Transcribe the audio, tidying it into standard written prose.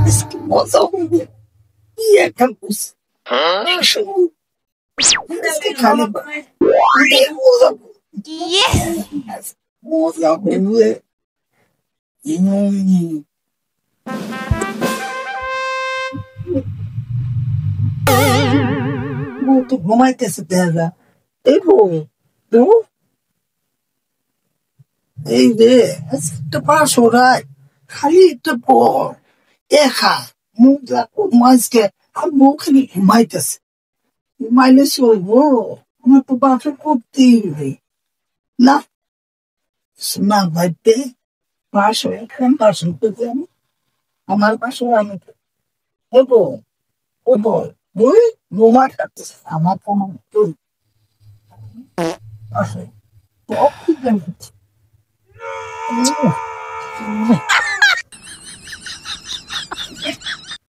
আজকে মজা হবে কি একটা বুঝছি আজকে খালি ওটাই মজা মজা হবে ও তো ঘুমাইতেছে দেখা এই বউ বউ এই রে আজকে একটা পাশ ওরাই খালি একটা পর একা মুখ লাগো মাঝকে আর বউ খালি ঘুমাইতেছে ঘুমাইলে চলবো আমার তো বাসা করতেই হবে না না ভাইতে বাসো এখন বাসন করতে আমি আমার বাসো আমি হবো হবো বই ঘুমা থাকতেছে আমার কোনো আসে